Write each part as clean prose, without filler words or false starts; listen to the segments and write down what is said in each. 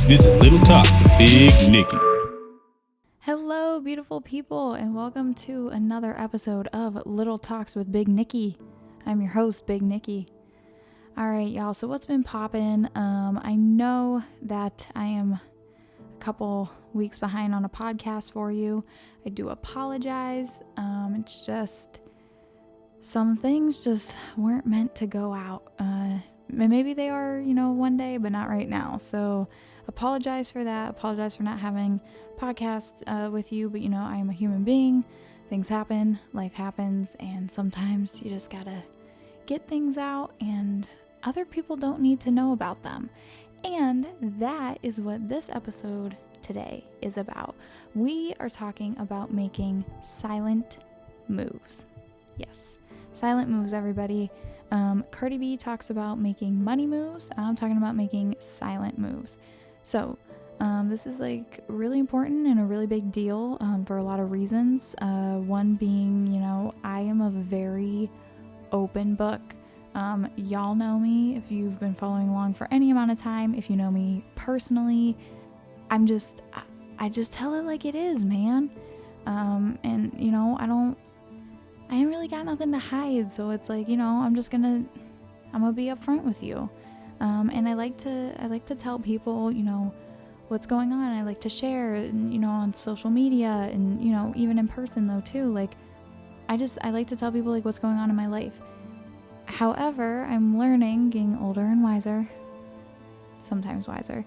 This is Little Talk with Big Nikki. Hello, beautiful people, and welcome to another episode of Little Talks with Big Nikki. I'm your host, Big Nikki. All right, y'all, so what's been poppin'? I know that I am a couple weeks behind on a podcast for you. I do apologize. It's just some things just weren't meant to go out. Maybe they are, one day, but not right now. So apologize for that. Apologize for not having podcasts with you. But, I am a human being. Things happen. Life happens. And sometimes you just got to get things out. And other people don't need to know about them. And that is what this episode today is about. We are talking about making silent moves. Yes, silent moves, everybody. Cardi B talks about making money moves. I'm talking about making silent moves. So this is really important and a really big deal for a lot of reasons. One being, I am a very open book. Y'all know me if you've been following along for any amount of time. If you know me personally, I just tell it like it is, man. And I ain't really got nothing to hide. So it's I'm gonna be upfront with you. And I like to tell people, what's going on. I like to share, and, on social media and, even in person though too. I like to tell people what's going on in my life. However, I'm learning, getting older and wiser, sometimes wiser,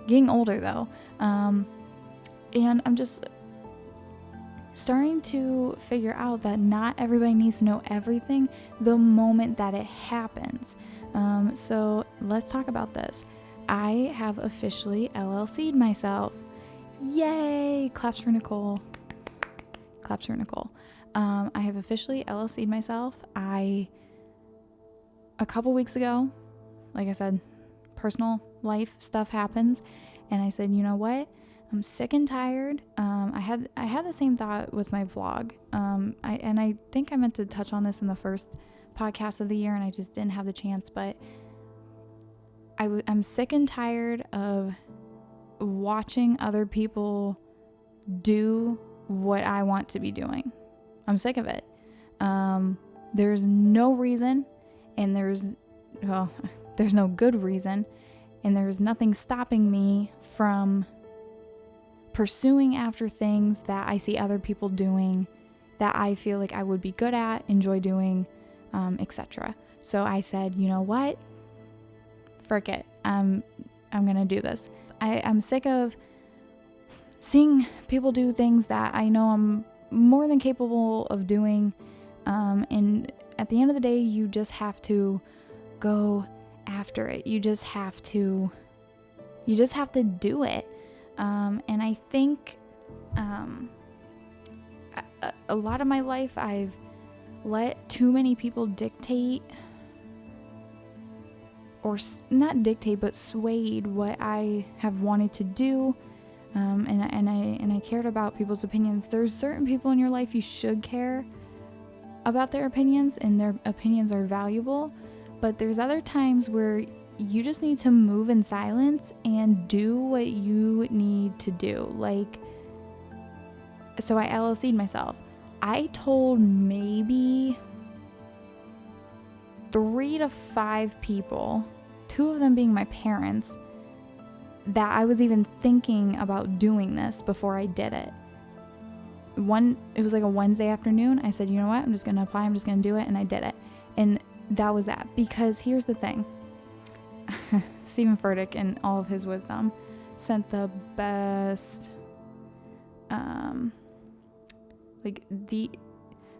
getting older though. And I'm just starting to figure out that not everybody needs to know everything the moment that it happens. So let's talk about this. I have officially LLC'd myself. Yay! Claps for Nicole. Claps for Nicole. I have officially LLC'd myself. A couple weeks ago, like I said, personal life stuff happens. And I said, you know what? I'm sick and tired. I had the same thought with my vlog. I think I meant to touch on this in the first podcast of the year, and I just didn't have the chance. But I'm sick and tired of watching other people do what I want to be doing. I'm sick of it. There's no reason, and there's no good reason, and there's nothing stopping me from pursuing after things that I see other people doing that I feel like I would be good at, enjoy doing, etc. So I said, you know what? Frick it. I'm gonna do this. I'm sick of seeing people do things that I know I'm more than capable of doing. And at the end of the day, you just have to go after it. You just have to do it. And I think a lot of my life I've let too many people dictate, or not dictate, but swayed what I have wanted to do. And I cared about people's opinions. There's certain people in your life you should care about their opinions, and their opinions are valuable. But there's other times where you just need to move in silence and do what you need to do. So I LLC'd myself. I told maybe 3 to 5 people, 2 of them being my parents, that I was even thinking about doing this before I did it. It was a Wednesday afternoon. I said, you know what? I'm just going to apply. I'm just going to do it. And I did it. And that was that. Because here's the thing. Stephen Furtick, in all of his wisdom, sent the best,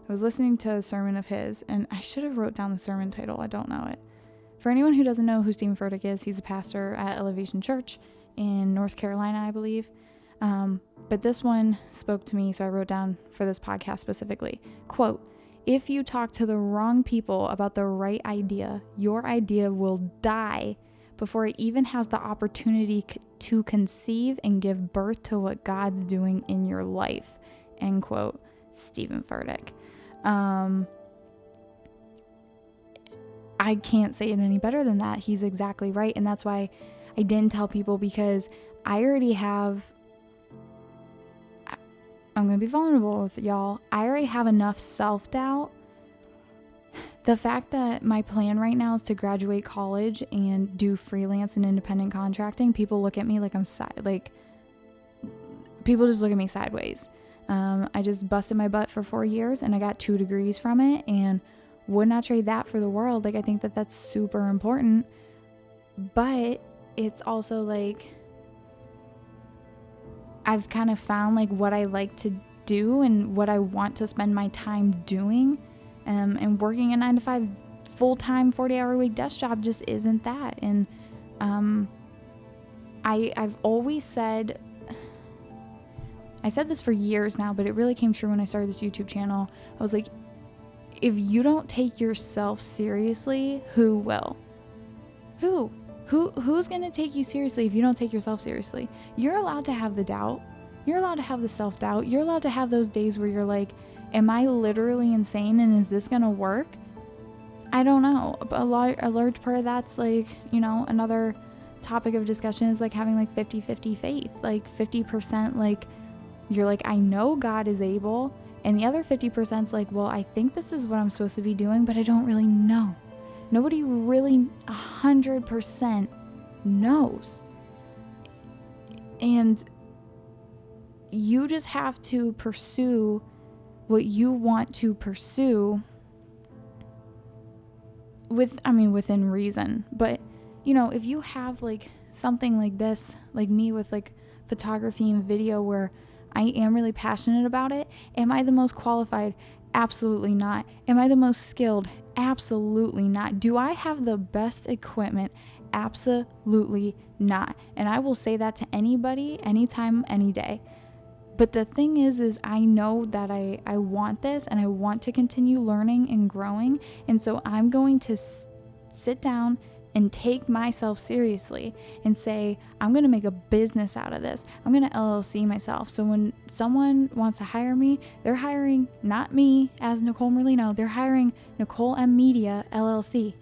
I was listening to a sermon of his, and I should have wrote down the sermon title. I don't know it. For anyone who doesn't know who Stephen Furtick is, he's a pastor at Elevation Church in North Carolina, I believe. But this one spoke to me, so I wrote down for this podcast specifically. Quote, "If you talk to the wrong people about the right idea, your idea will die before it even has the opportunity to conceive and give birth to what God's doing in your life." End quote. Stephen Furtick. I can't say it any better than that. He's exactly right. And that's why I didn't tell people, because I already have, I'm going to be vulnerable with y'all. I already have enough self-doubt. The fact that my plan right now is to graduate college and do freelance and independent contracting, people look at me like I'm people just look at me sideways. I just busted my butt for 4 years and I got 2 degrees from it, and would not trade that for the world. Like, I think that that's super important, but it's also like, I've kind of found like what I like to do and what I want to spend my time doing. And working a 9-to-5 full-time 40-hour-a-week desk job just isn't that. And I've always said, I said this for years now, but it really came true when I started this YouTube channel. I was like, if you don't take yourself seriously, who will? Who's going to take you seriously if you don't take yourself seriously? You're allowed to have the doubt. You're allowed to have the self-doubt. You're allowed to have those days where you're like, am I literally insane and is this going to work? I don't know. A large part of that's like, another topic of discussion is like having like 50-50 faith. Like 50% like, you're like, I know God is able. And the other 50% is like, well, I think this is what I'm supposed to be doing, but I don't really know. Nobody really 100% knows. And you just have to pursue what you want to pursue within reason. But, if you have like something like this, like me with like photography and video where I am really passionate about it, am I the most qualified? Absolutely not. Am I the most skilled? Absolutely not. Do I have the best equipment? Absolutely not. And I will say that to anybody, anytime, any day. But the thing is I know that I want this and I want to continue learning and growing. And so I'm going to sit down and take myself seriously and say, I'm going to make a business out of this. I'm going to LLC myself. So when someone wants to hire me, they're hiring not me as Nicole Merlino, they're hiring Nicole M Media LLC.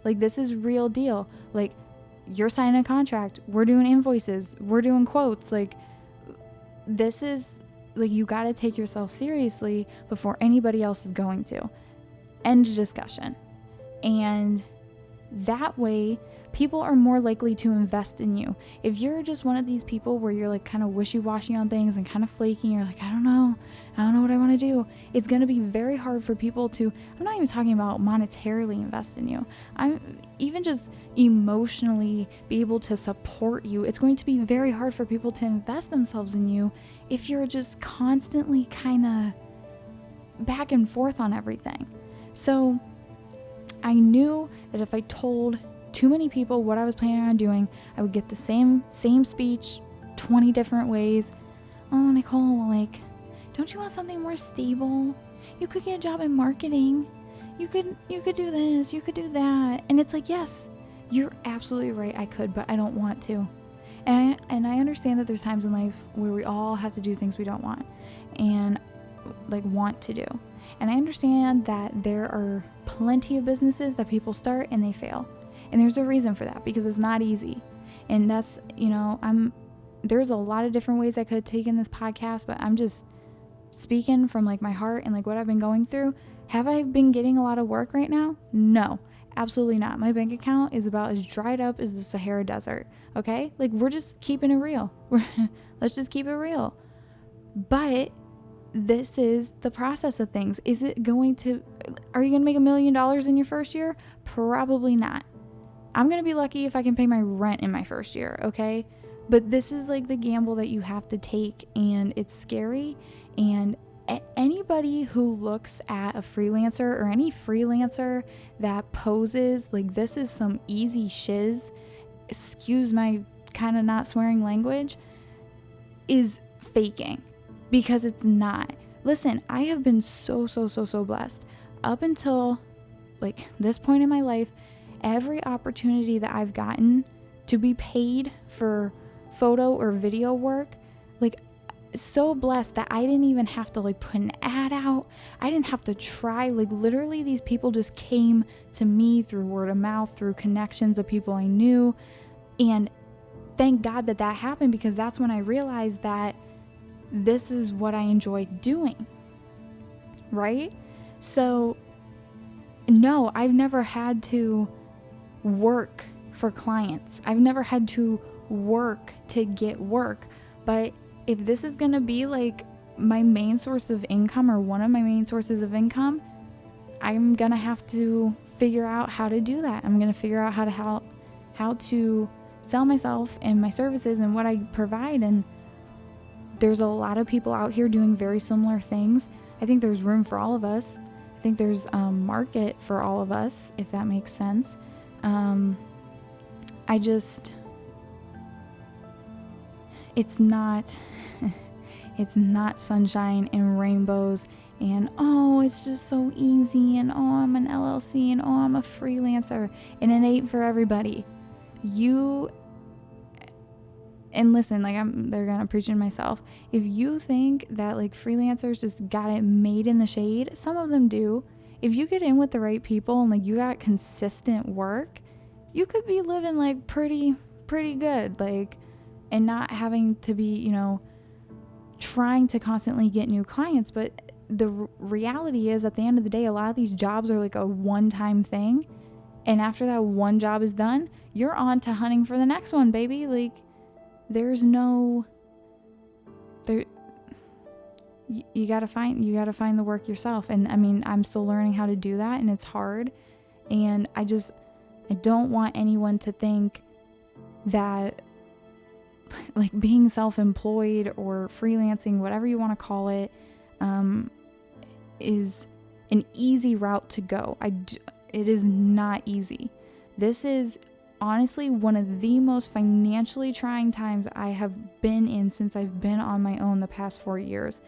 Like, this is real deal. Like, you're signing a contract. We're doing invoices. We're doing quotes. Like, this is like, you got to take yourself seriously before anybody else is going to. End of discussion. And that way, people are more likely to invest in you. If you're just one of these people where you're like kind of wishy-washy on things and kind of flaky, you're like, I don't know what I want to do. It's going to be very hard for people to, I'm not even talking about monetarily invest in you. I'm even just emotionally be able to support you. It's going to be very hard for people to invest themselves in you if you're just constantly kind of back and forth on everything. So I knew that if I told too many people what I was planning on doing, I would get the same speech 20 different ways. Oh, Nicole, like, don't you want something more stable? You could get a job in marketing. You could do this, you could do that. And it's like, yes, you're absolutely right, I could, but I don't want to. And I understand that there's times in life where we all have to do things we don't want and like want to do. And I understand that there are plenty of businesses that people start and they fail. And there's a reason for that, because it's not easy. And that's, there's a lot of different ways I could have taken this podcast, but I'm just speaking from like my heart and like what I've been going through. Have I been getting a lot of work right now? No, absolutely not. My bank account is about as dried up as the Sahara Desert. Okay. Like, we're just keeping it real. Let's just keep it real. But this is the process of things. Are you going to make $1 million in your first year? Probably not. I'm going to be lucky if I can pay my rent in my first year. Okay. But this is like the gamble that you have to take, and it's scary. And anybody who looks at a freelancer or any freelancer that poses like this is some easy shiz, excuse my kind of not swearing language, is faking, because it's not. Listen, I have been so blessed up until like this point in my life. Every opportunity that I've gotten to be paid for photo or video work, like, so blessed that I didn't even have to like put an ad out. I didn't have to try. Like, literally, these people just came to me through word of mouth, through connections of people I knew. And thank God that happened, because that's when I realized that this is what I enjoy doing, right? So no, I've never had to work for clients. I've never had to work to get work. But if this is going to be like my main source of income, or one of my main sources of income, I'm going to have to figure out how to do that. I'm going to figure out how to sell myself and my services and what I provide. And there's a lot of people out here doing very similar things. I think there's room for all of us. I think there's a market for all of us, if that makes sense. It's not sunshine and rainbows and, oh, it's just so easy, and, oh, I'm an LLC, and, oh, I'm a freelancer, and it ain't for everybody. And listen, like, they're gonna preach to myself. If you think that like freelancers just got it made in the shade, some of them do. If you get in with the right people and like you got consistent work, you could be living like pretty good, like, and not having to be, trying to constantly get new clients. But the reality is, at the end of the day, a lot of these jobs are like a one-time thing, and after that one job is done, you're on to hunting for the next one, baby. Like, there's no there you got to find the work yourself. And I mean, I'm still learning how to do that, and it's hard, and I don't want anyone to think that like being self-employed or freelancing, whatever you want to call it, is an easy route to go. It is not easy. This is honestly one of the most financially trying times I have been in since I've been on my own the past 4 years.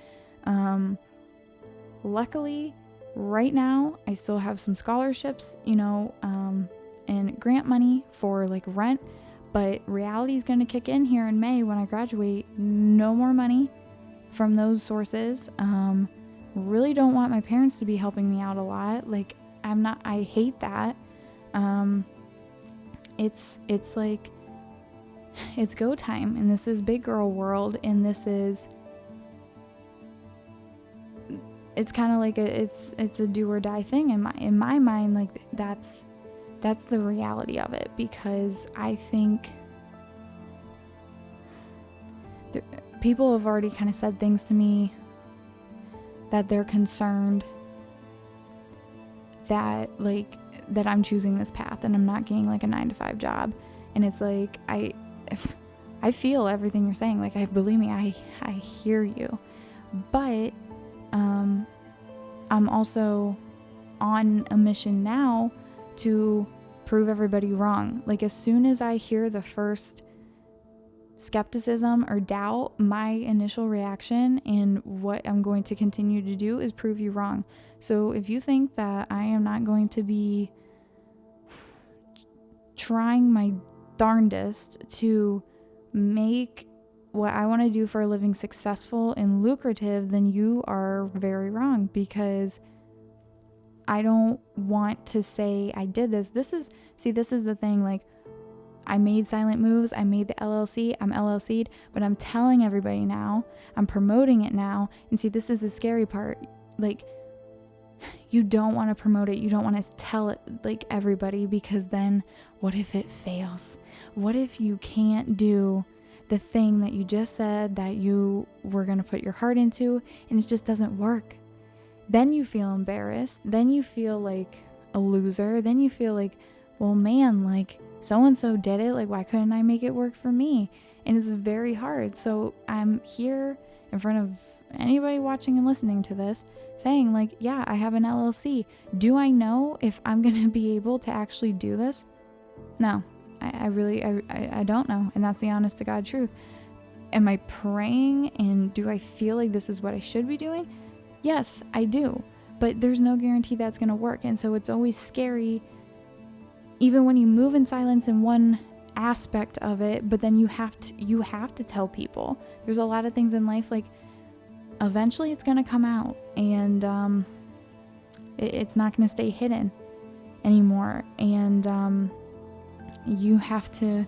Luckily, right now, I still have some scholarships, and grant money for like rent, but reality is going to kick in here in May when I graduate. No more money from those sources. Really don't want my parents to be helping me out a lot. Like, I hate that. It's like, it's go time, and this is big girl world, and it's kind of like it's a do or die thing in my mind. Like, that's the reality of it, because I think people have already kind of said things to me that they're concerned that I'm choosing this path and I'm not getting like a 9-to-5 job. And it's like, I feel everything you're saying. Like, believe me, I hear you, but I'm also on a mission now to prove everybody wrong. Like, as soon as I hear the first skepticism or doubt, my initial reaction and what I'm going to continue to do is prove you wrong. So if you think that I am not going to be trying my darndest to make what I want to do for a living successful and lucrative, then you are very wrong, because I don't want to say I did this. This is the thing. Like, I made silent moves. I made the LLC. I'm LLC'd, but I'm telling everybody now. I'm promoting it now. And see, this is the scary part. Like, you don't want to promote it. You don't want to tell it like everybody, because then what if it fails? What if you can't do the thing that you just said that you were going to put your heart into, and it just doesn't work? Then you feel embarrassed. Then you feel like a loser. Then you feel like, well, man, like, so-and-so did it. Like, why couldn't I make it work for me? And it's very hard. So I'm here in front of anybody watching and listening to this saying, like, yeah, I have an LLC. Do I know if I'm going to be able to actually do this? No, I really don't know. And that's the honest to God truth. Am I praying, and do I feel like this is what I should be doing? Yes, I do. But there's no guarantee that's going to work. And so it's always scary, even when you move in silence in one aspect of it, but then you have to tell people. There's a lot of things in life, like, eventually it's going to come out, and it's not going to stay hidden anymore. And you have to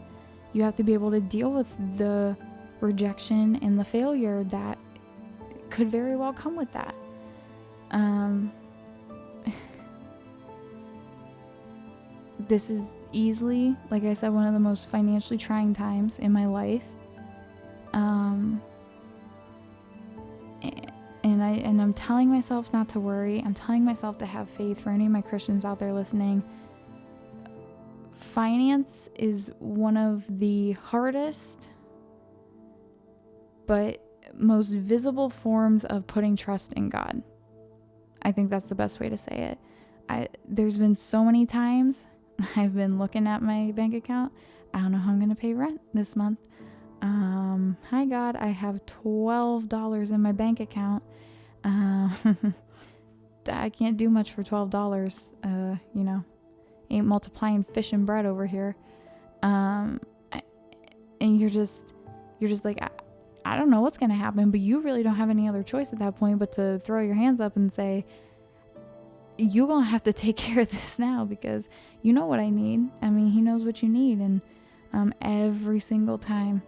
You have to be able to deal with the rejection and the failure that could very well come with that. This is easily, like I said, one of the most financially trying times in my life. And I'm telling myself not to worry. I'm telling myself to have faith. For any of my Christians out there listening, finance is one of the hardest but most visible forms of putting trust in God. I think that's the best way to say it. There's been so many times I've been looking at my bank account. I don't know how I'm going to pay rent this month. Hi God, I have $12 in my bank account. I can't do much for $12. Ain't multiplying fish and bread over here. And you're just like, I don't know what's going to happen, but you really don't have any other choice at that point but to throw your hands up and say, you're going to have to take care of this now because you know what I need. I mean, he knows what you need. And every single time,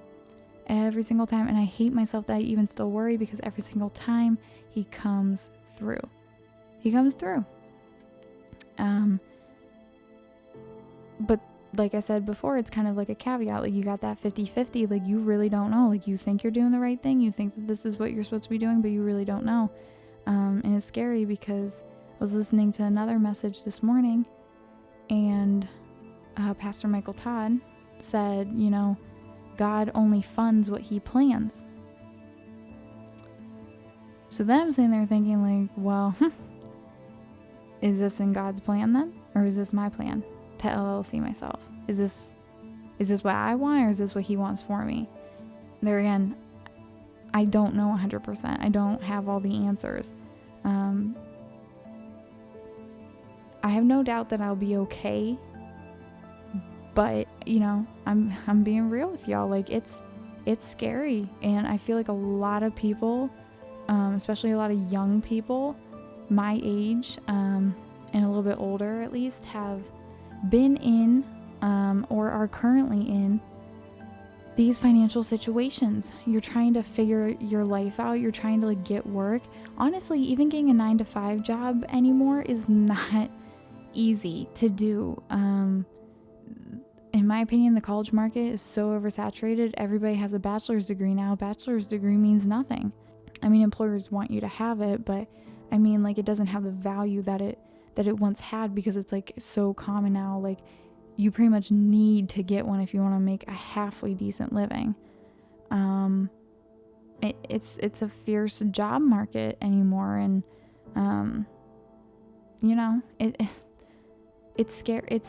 and I hate myself that I even still worry because every single time he comes through. But like I said before, it's kind of like a caveat. Like you got that 50-50. Like you really don't know. Like you think you're doing the right thing. You think that this is what you're supposed to be doing, but you really don't know. And it's scary because I was listening to another message this morning and Pastor Michael Todd said, God only funds what he plans. So then I'm sitting there thinking like, well, is this in God's plan then? Or is this my plan to LLC myself? Is this what I want or is this what he wants for me? There again, I don't know 100%. I don't have all the answers. I have no doubt that I'll be okay. But, I'm being real with y'all. Like it's scary. And I feel like a lot of people, especially a lot of young people my age, and a little bit older at least, have been in, or are currently in these financial situations. You're trying to figure your life out. You're trying to get work. Honestly, even getting a 9-to-5 job anymore is not easy to do. In my opinion, the college market is so oversaturated. Everybody has a bachelor's degree now. Bachelor's degree means nothing. I mean, employers want you to have it, but I mean, it doesn't have the value that it once had because it's so common now. You pretty much need to get one if you want to make a halfway decent living. It's a fierce job market anymore, and it's scary.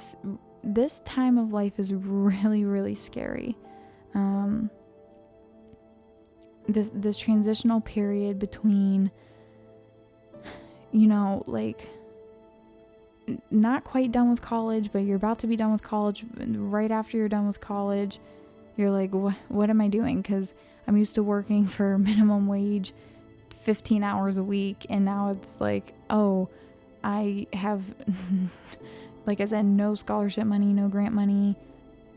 This time of life is really, really scary. This transitional period between, not quite done with college, but you're about to be done with college. Right after you're done with college, you're like, what am I doing? Because I'm used to working for minimum wage, 15 hours a week, and now it's I have... like I said, no scholarship money, no grant money.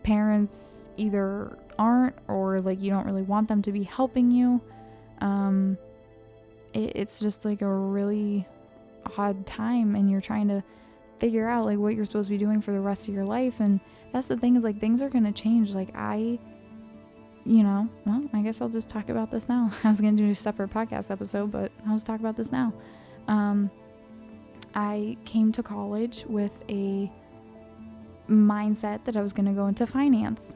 Parents either aren't or you don't really want them to be helping you. It's just a really odd time, and you're trying to figure out what you're supposed to be doing for the rest of your life. And that's the thing, is things are going to change. I guess I'll just talk about this now. I was going to do a separate podcast episode, but I'll just talk about this now. I came to college with a mindset that I was going to go into finance.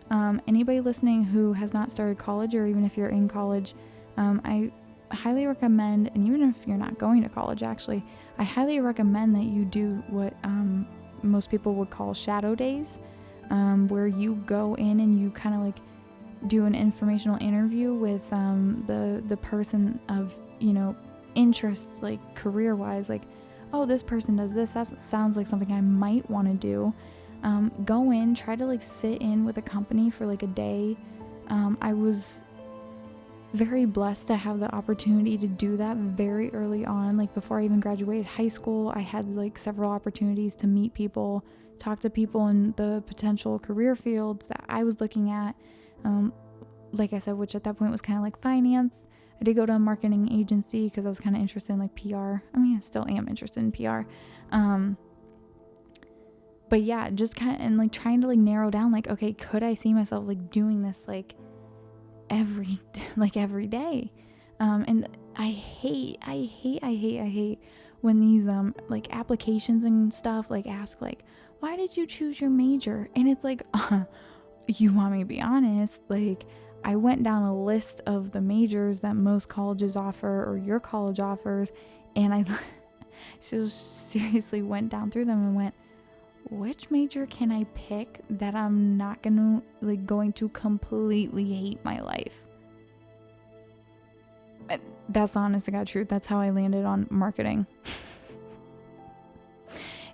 Anybody listening who has not started college, or even if you're in college, I highly recommend, and even if you're not going to college, actually, I highly recommend that you do what most people would call shadow days, where you go in and you kind of do an informational interview with the person of, interests, career-wise, oh, this person does this, that sounds like something I might want to do. Go in, try to sit in with a company for a day. I was very blessed to have the opportunity to do that very early on. Before I even graduated high school, I had several opportunities to meet people, talk to people in the potential career fields that I was looking at. Like I said, which at that point was kind of like finance. I did go to a marketing agency because I was kind of interested in like PR. I mean, I still am interested in PR. But yeah, just kind of, and like trying to like narrow down, like, okay, could I see myself like doing this like every day? And I hate when these like applications and stuff like ask like, why did you choose your major? And it's like, you want me to be honest? Like, I went down a list of the majors that most colleges offer or your college offers, and I seriously went down through them and went, which major can I pick that I'm not going to completely hate my life? That's the honest to God truth. That's how I landed on marketing.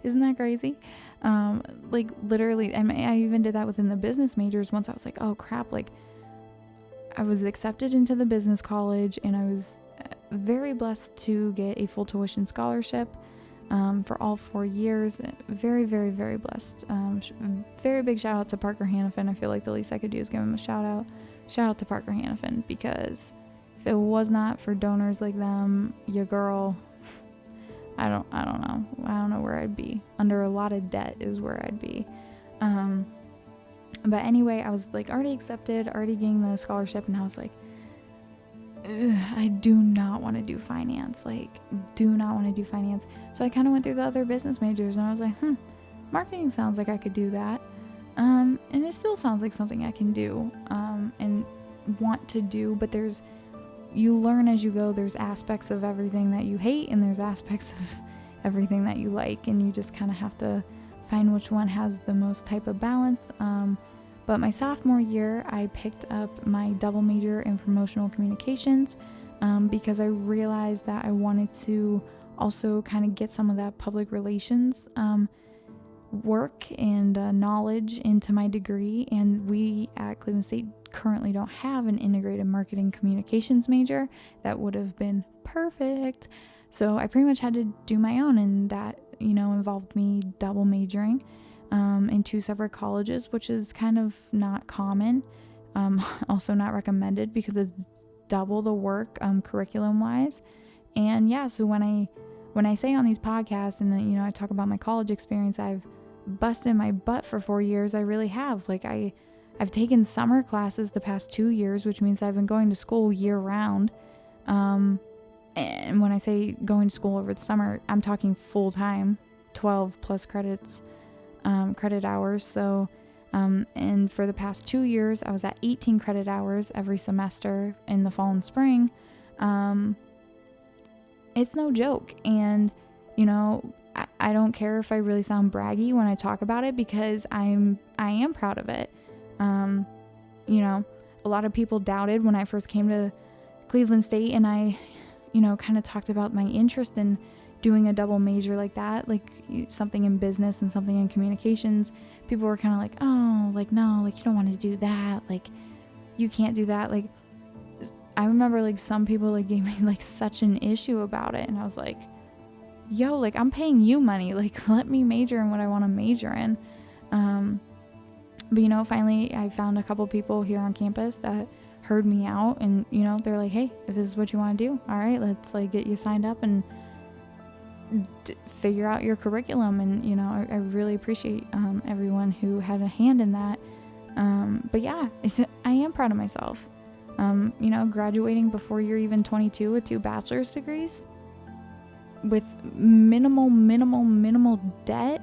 Isn't that crazy? Like literally, I even did that within the business majors. Once I was like, oh crap, like I was accepted into the business college, and I was very blessed to get a full tuition scholarship for all 4 years. Very, very, very blessed. Very big shout out to Parker Hannafin. I feel like the least I could do is give him a shout out. Shout out to Parker Hannafin, because if it was not for donors like them, your girl, I don't know. I don't know where I'd be. Under a lot of debt is where I'd be. But anyway, I was like already accepted, already getting the scholarship, and I was like, I do not want to do finance. Like, do not want to do finance. So I kind of went through the other business majors, and I was like, marketing sounds like I could do that. And it still sounds like something I can do, and want to do, but you learn as you go. There's aspects of everything that you hate, and there's aspects of everything that you like, and you just kind of have to find which one has the most type of balance. But my sophomore year, I picked up my double major in promotional communications, because I realized that I wanted to also kind of get some of that public relations work and knowledge into my degree. And we at Cleveland State currently don't have an integrated marketing communications major. That would have been perfect. So I pretty much had to do my own, and that, involved me double majoring in 2 separate colleges, which is kind of not common. Also not recommended, because it's double the work curriculum wise. And yeah, so when I say on these podcasts and I talk about my college experience, I've busted my butt for 4 years. I really have. Like I've taken summer classes the past 2 years, which means I've been going to school year round. And when I say going to school over the summer, I'm talking full time, 12 plus credits, credit hours. So, and for the past 2 years, I was at 18 credit hours every semester in the fall and spring. It's no joke. And, I don't care if I really sound braggy when I talk about it, because I am proud of it. A lot of people doubted when I first came to Cleveland State, and I, kind of talked about my interest in doing a double major like that, like something in business and something in communications. People were kind of like, oh, like, no, like, you don't want to do that. Like, you can't do that. Like, I remember like some people like gave me like such an issue about it. And I was like, yo, like, I'm paying you money. Like, let me major in what I want to major in. But finally I found a couple people here on campus that heard me out, and, they're like, hey, if this is what you want to do, all right, let's like get you signed up and figure out your curriculum. And, I really appreciate everyone who had a hand in that. But yeah, I am proud of myself. Graduating before you're even 22 with 2 bachelor's degrees with minimal debt.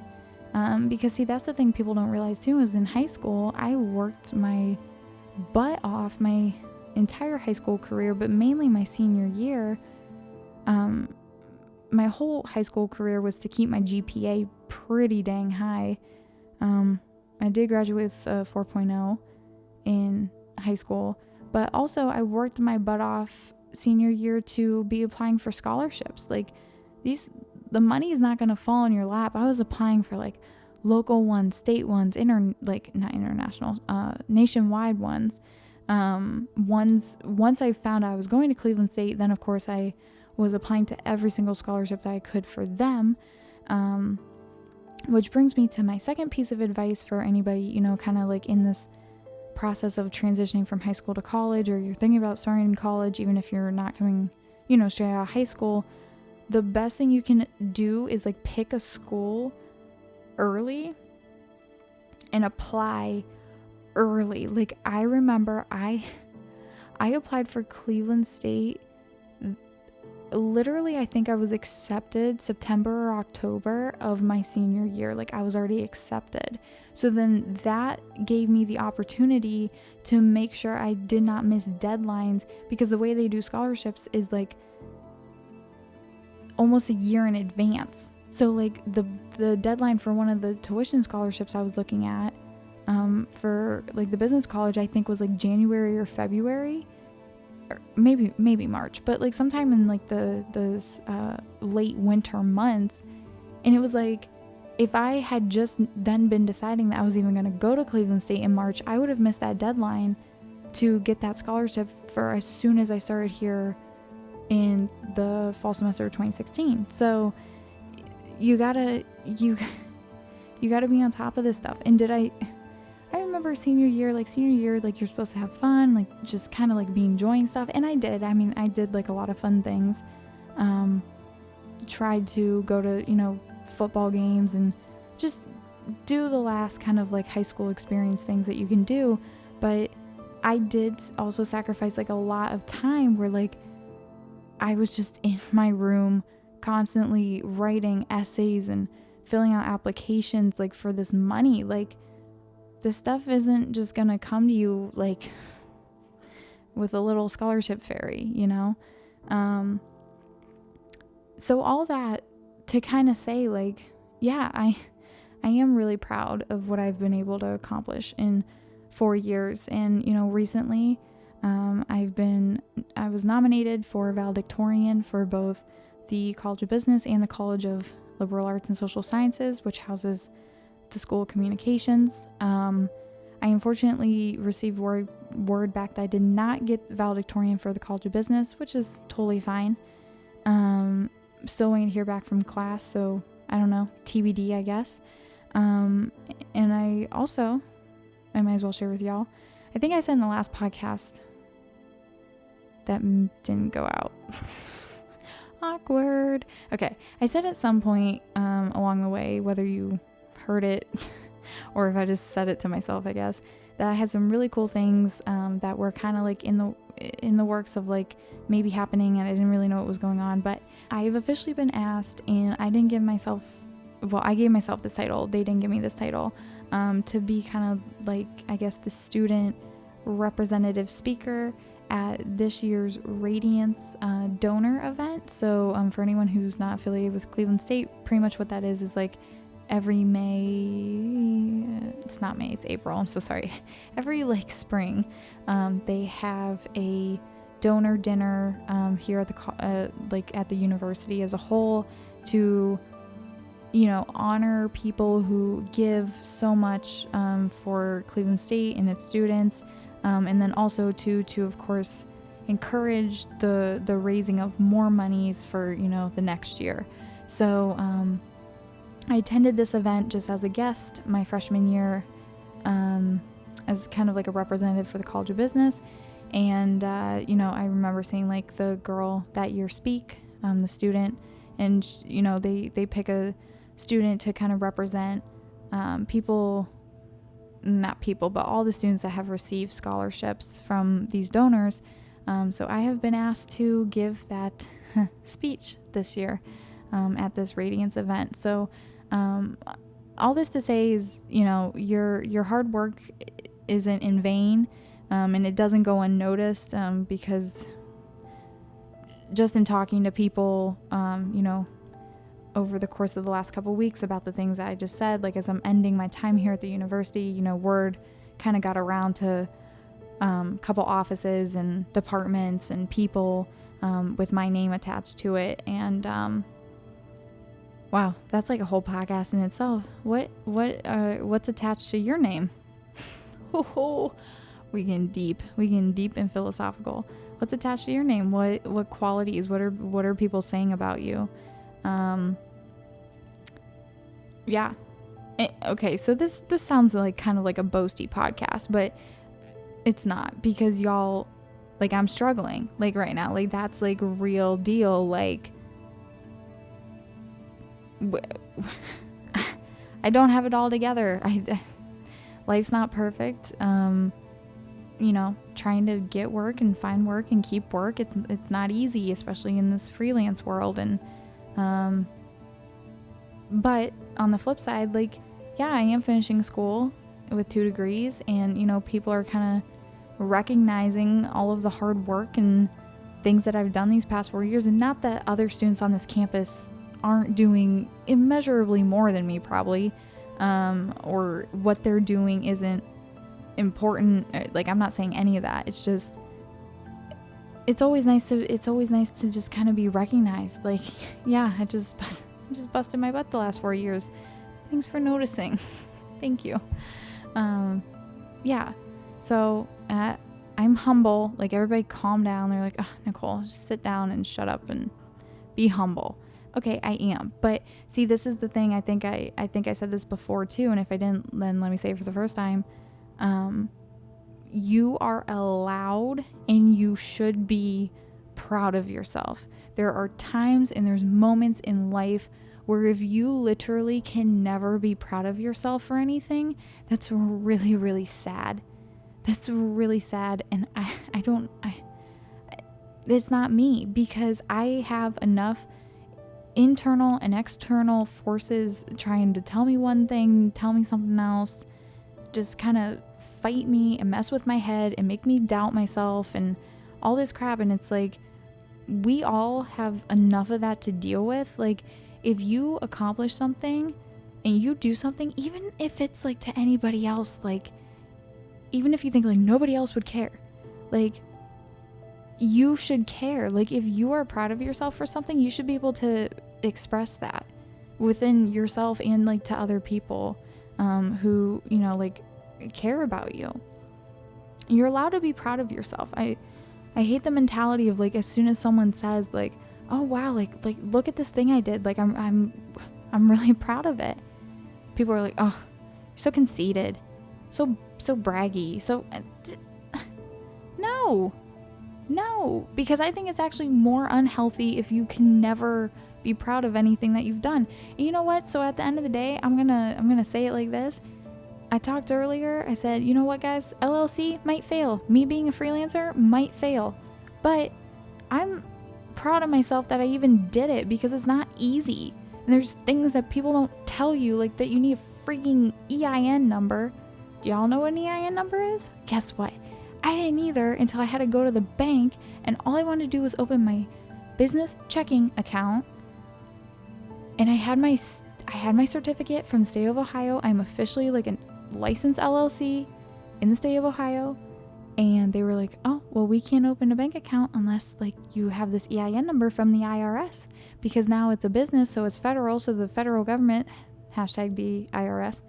Because see, that's the thing people don't realize too, is in high school, I worked my butt off my entire high school career, but mainly my senior year. My whole high school career was to keep my GPA pretty dang high. I did graduate with a 4.0 in high school, but also I worked my butt off senior year to be applying for scholarships. Like, the money is not going to fall in your lap. I was applying for like local ones, state ones, not international, nationwide ones. Once I found out I was going to Cleveland State, then of course I was applying to every single scholarship that I could for them. Which brings me to my second piece of advice for anybody, kind of like in this process of transitioning from high school to college, or you're thinking about starting in college, even if you're not coming, straight out of high school. The best thing you can do is like pick a school early and apply early. Like I remember I applied for Cleveland State. Literally, I think I was accepted September or October of my senior year. Like I was already accepted. So then that gave me the opportunity to make sure I did not miss deadlines, because the way they do scholarships is like almost a year in advance. So like the deadline for one of the tuition scholarships I was looking at for like the business college, I think was like January or February. Maybe March, but like sometime in like the late winter months. And it was like, if I had just then been deciding that I was even going to go to Cleveland State in March, I would have missed that deadline to get that scholarship for as soon as I started here in the fall semester of 2016. So you gotta be on top of this stuff. And I remember senior year, like you're supposed to have fun, like just kind of like be enjoying stuff. And I did. I mean, I did like a lot of fun things. Tried to go to, football games and just do the last kind of like high school experience things that you can do. But I did also sacrifice like a lot of time where like I was just in my room constantly writing essays and filling out applications like for this money. Like this stuff isn't just gonna come to you like with a little scholarship fairy, So all that to kind of say like, yeah, I am really proud of what I've been able to accomplish in 4 years. And, recently I was nominated for valedictorian for both the College of Business and the College of Liberal Arts and Social Sciences, which houses the School of Communications. I unfortunately received word back that I did not get valedictorian for the College of Business, which is totally fine. Still waiting to hear back from class, so I don't know, TBD, I guess. And I might as well share with y'all. I think I said in the last podcast that didn't go out. Awkward. Okay, I said at some point along the way, whether you heard it or if I just said it to myself, I guess, that I had some really cool things that were kind of like in the works of like maybe happening, and I didn't really know what was going on. But I've officially been asked, and I gave myself this title. They didn't give me this title to be kind of like, I guess, the student representative speaker at this year's Radiance donor event. So for anyone who's not affiliated with Cleveland State, pretty much what that is like every it's not May, it's April, I'm so sorry. Every like spring, they have a donor dinner here at the university as a whole to honor people who give so much for Cleveland State and its students, and then also to of course encourage the raising of more monies for the next year. So I attended this event just as a guest my freshman year, as kind of like a representative for the College of Business. And, I remember seeing like the girl that year speak, the student, and, they pick a student to kind of represent all the students that have received scholarships from these donors. So I have been asked to give that speech this year at this Radiance event. So all this to say is, your hard work isn't in vain, and it doesn't go unnoticed, because just in talking to people, over the course of the last couple weeks about the things I just said, like as I'm ending my time here at the university, word kind of got around to a couple offices and departments and people with my name attached to it. And wow, that's like a whole podcast in itself. What's attached to your name? We getting deep and philosophical. What's attached to your name? What qualities? What are people saying about you? Yeah, Okay, so this sounds like kind of like a boasty podcast, but it's not, because y'all, like, I'm struggling like right now. Like, that's like real deal. Like, I don't have it all together. Life's not perfect. You know, trying to get work and find work and keep work, it's not easy, especially in this freelance world. And but on the flip side, like, yeah, I am finishing school with 2 degrees, and, you know, people are kind of recognizing all of the hard work and things that I've done these past 4 years. And not that other students on this campus aren't doing immeasurably more than me, probably, or what they're doing isn't important. Like, I'm not saying any of that. It's just, it's always nice to just kind of be recognized. Like, yeah, I just busted my butt the last 4 years. Thanks for noticing. Thank you. Yeah. So I'm humble. Like, everybody calm down. They're like, oh, Nicole, just sit down and shut up and be humble. Okay, I am. But see, this is the thing. I think I said this before too. And if I didn't, then let me say it for the first time. You are allowed and you should be proud of yourself. There are times and there's moments in life where if you literally can never be proud of yourself for anything, that's really, really sad. That's really sad. And it's not me, because I have enough internal and external forces trying to tell me one thing, tell me something else, just kind of fight me and mess with my head and make me doubt myself and all this crap. And it's like, we all have enough of that to deal with. Like, if you accomplish something and you do something, even if it's like to anybody else, like, even if you think like nobody else would care, like, you should care. Like, if you are proud of yourself for something, you should be able to express that within yourself and like to other people who, you know, like, care about you. You're allowed to be proud of yourself. I hate the mentality of like, as soon as someone says like, oh wow, like look at this thing I did, like I'm really proud of it, people are like, oh, you're so conceited, so braggy, so no, because I think it's actually more unhealthy if you can never be proud of anything that you've done. And you know what? So at the end of the day, I'm gonna say it like this. I talked earlier, I said, you know what, guys, LLC might fail. Me being a freelancer might fail. But I'm proud of myself that I even did it, because it's not easy. And there's things that people don't tell you, like that you need a freaking EIN number. Do y'all know what an EIN number is? Guess what? I didn't either until I had to go to the bank, and all I wanted to do was open my business checking account. And I had my certificate from the state of Ohio. I'm officially like a licensed LLC in the state of Ohio. And they were like, oh, well, we can't open a bank account unless like you have this EIN number from the IRS, because now it's a business, so it's federal. So the federal government, hashtag the IRS,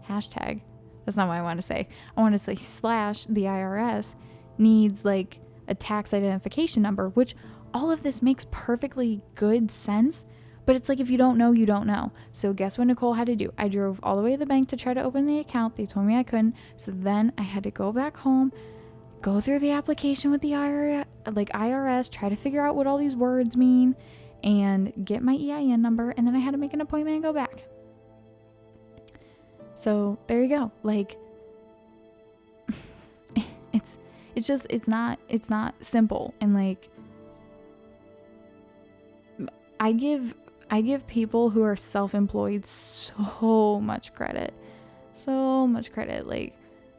hashtag, that's not what I want to say. I want to say / the IRS needs like a tax identification number, which all of this makes perfectly good sense. But it's like, if you don't know, you don't know. So guess what Nicole had to do? I drove all the way to the bank to try to open the account. They told me I couldn't. So then I had to go back home, go through the application with the IRS, try to figure out what all these words mean, and get my EIN number. And then I had to make an appointment and go back. So there you go. Like, it's not simple. And like, I give people who are self-employed so much credit. Like,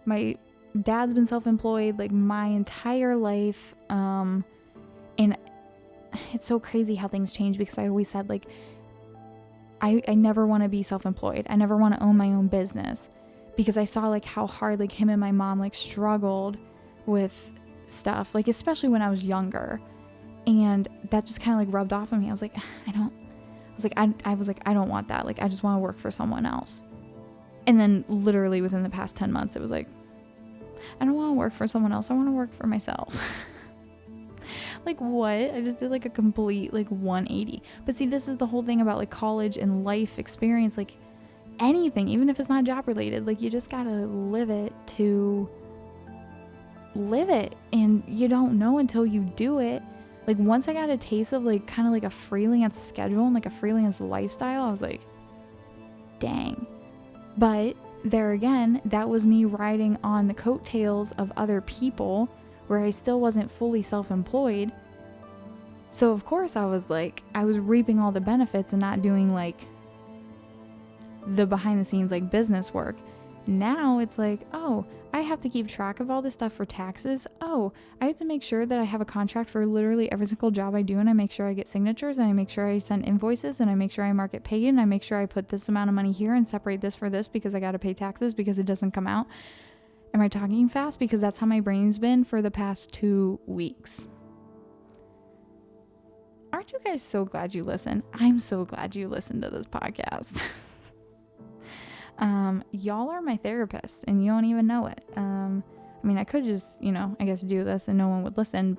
my dad's been self-employed like my entire life. And it's so crazy how things change, because I always said like, I never want to be self-employed. I never want to own my own business, because I saw like how hard like him and my mom like struggled with stuff, like especially when I was younger. And that just kind of like rubbed off on me. I was like, I don't want that. Like, I just want to work for someone else. And then literally within the past 10 months, it was like, I don't want to work for someone else. I want to work for myself. Like, what? I just did like a complete like 180. But see, this is the whole thing about like college and life experience. Like, anything, even if it's not job related. Like, you just gotta live it to live it, and you don't know until you do it. Like, once I got a taste of like kind of like a freelance schedule and like a freelance lifestyle, I was like, dang. But there again, that was me riding on the coattails of other people where I still wasn't fully self-employed. So of course I was reaping all the benefits and not doing like the behind the scenes like business work. Now it's like, oh, I have to keep track of all this stuff for taxes. Oh, I have to make sure that I have a contract for literally every single job I do, and I make sure I get signatures, and I make sure I send invoices, and I make sure I mark it paid, and I make sure I put this amount of money here and separate this for this because I got to pay taxes because it doesn't come out. Am I talking fast? Because that's how my brain's been for the past 2 weeks. Aren't you guys so glad you listen? I'm so glad you listen to this podcast. Y'all are my therapist and you don't even know it. I mean, I could just, I guess do this and no one would listen,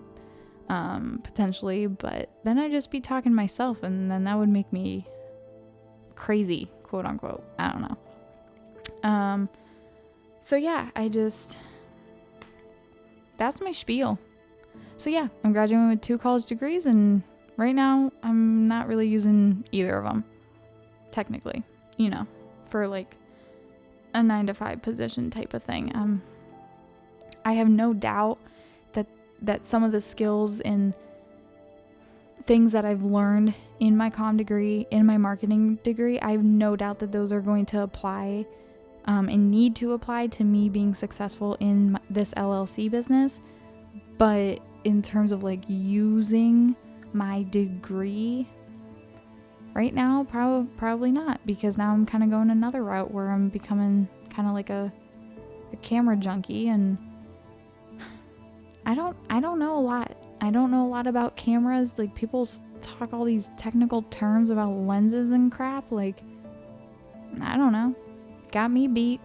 potentially, but then I'd just be talking to myself, and then that would make me crazy, quote unquote. I don't know. So yeah, that's my spiel. So yeah, I'm graduating with 2 college degrees, and right now I'm not really using either of them, technically, for like a 9-to-5 position type of thing. I have no doubt that some of the skills and things that I've learned in my comm degree, in my marketing degree, I have no doubt that those are going to apply and need to apply to me being successful in this LLC business. But in terms of like using my degree right now, probably not, because now I'm kind of going another route where I'm becoming kind of like a camera junkie, and I don't know a lot. I don't know a lot about cameras. Like, people talk all these technical terms about lenses and crap. Like, I don't know. Got me beat.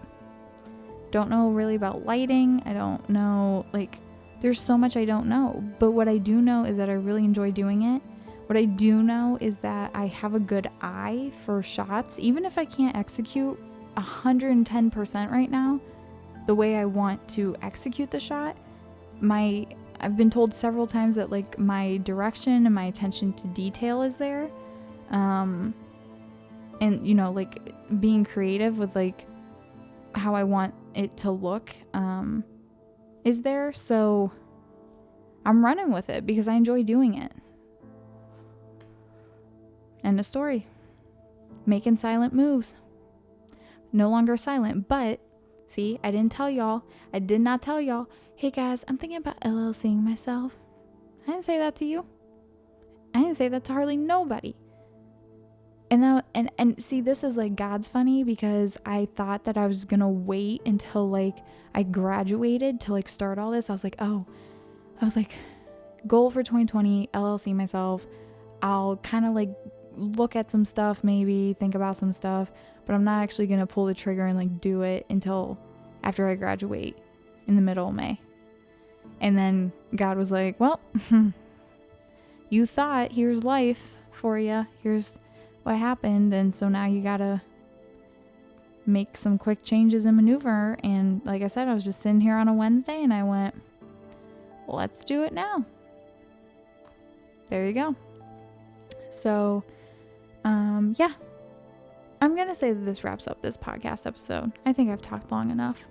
Don't know really about lighting. I don't know, like, there's so much I don't know. But what I do know is that I really enjoy doing it. What I do know is that I have a good eye for shots, even if I can't execute 110% right now the way I want to execute the shot. I've been told several times that like my direction and my attention to detail is there, and like being creative with like how I want it to look is there. So I'm running with it because I enjoy doing it. End of story. Making silent moves. No longer silent, but see, I did not tell y'all, hey guys, I'm thinking about LLCing myself. I didn't say that to you. I didn't say that to hardly nobody. And see, this is like God's funny, because I thought that I was gonna wait until like I graduated to like start all this. I was like, goal for 2020, LLC myself. I'll kind of like look at some stuff, maybe think about some stuff, but I'm not actually gonna pull the trigger and like do it until after I graduate in the middle of May. And then God was like, well, you thought, here's life for you, here's what happened, and so now you gotta make some quick changes and maneuver. And like I said, I was just sitting here on a Wednesday and I went, let's do it now. There you go. So yeah, I'm gonna say that this wraps up this podcast episode. I think I've talked long enough.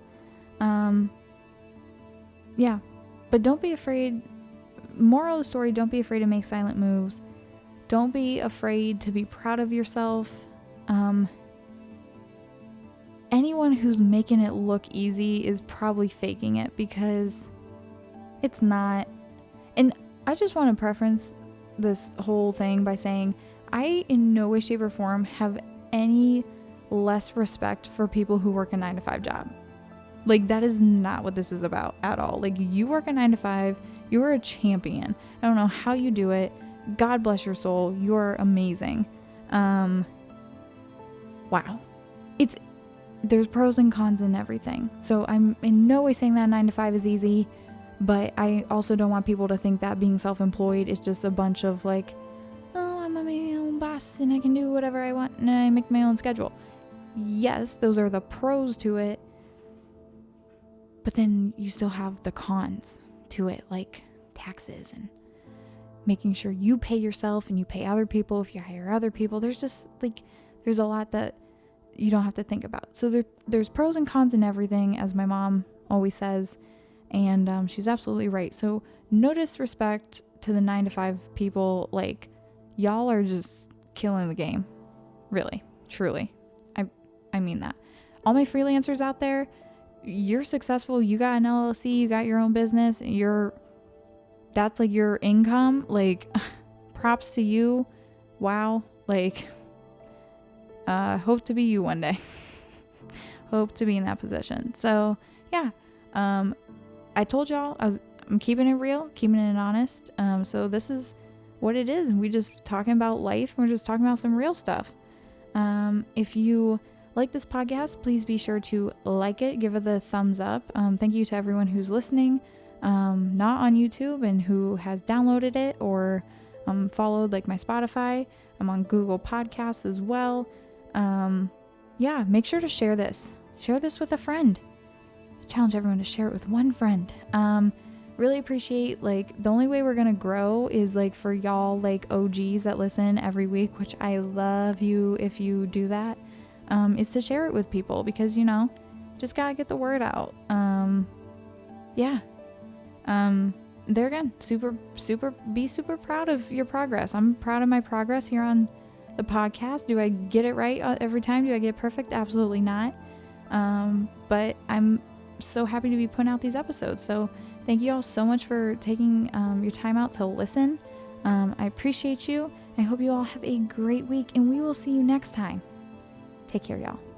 Yeah, but don't be afraid. Moral of the story, don't be afraid to make silent moves. Don't be afraid to be proud of yourself. Anyone who's making it look easy is probably faking it, because it's not. And I just want to preference this whole thing by saying I in no way, shape, or form have any less respect for people who work a 9-to-5 job. Like, that is not what this is about at all. Like, you work a 9-to-5, you are a champion. I don't know how you do it. God bless your soul. You're amazing. Wow. There's pros and cons in everything. So I'm in no way saying that 9-to-5 is easy, but I also don't want people to think that being self-employed is just a bunch of like, oh, I'm my own boss and I can do whatever I want and I make my own schedule. yes, those are the pros to it, but then you still have the cons to it, like taxes and making sure you pay yourself and you pay other people if you hire other people. There's just like, there's a lot that you don't have to think about. So there's pros and cons in everything, as my mom always says, and she's absolutely right. So no disrespect to the 9-to-5 people, like y'all are just killing the game, really, truly. I mean that. All my freelancers out there, you're successful. You got an LLC, you got your own business, that's like your income. Like, props to you. Wow. Like, hope to be you one day. Hope to be in that position. So yeah, I told y'all I'm keeping it real, keeping it honest. So this is what it is. We just talking about life. We're just talking about some real stuff. If you like this podcast, please be sure to like it, give it the thumbs up. Thank you to everyone who's listening, not on YouTube, and who has downloaded it or followed like my Spotify. I'm on Google Podcasts as well. Yeah, make sure to share this. Share this with a friend. I challenge everyone to share it with one friend. Really appreciate, like, the only way we're gonna grow is like for y'all, like OGs that listen every week, which I love you if you do that, is to share it with people, because just gotta get the word out. Yeah. There again, be super proud of your progress. I'm proud of my progress here on the podcast. Do I get it right every time? Do I get perfect? Absolutely not. But I'm so happy to be putting out these episodes. So thank you all so much for taking your time out to listen. I appreciate you. I hope you all have a great week, and we will see you next time. Take care, y'all.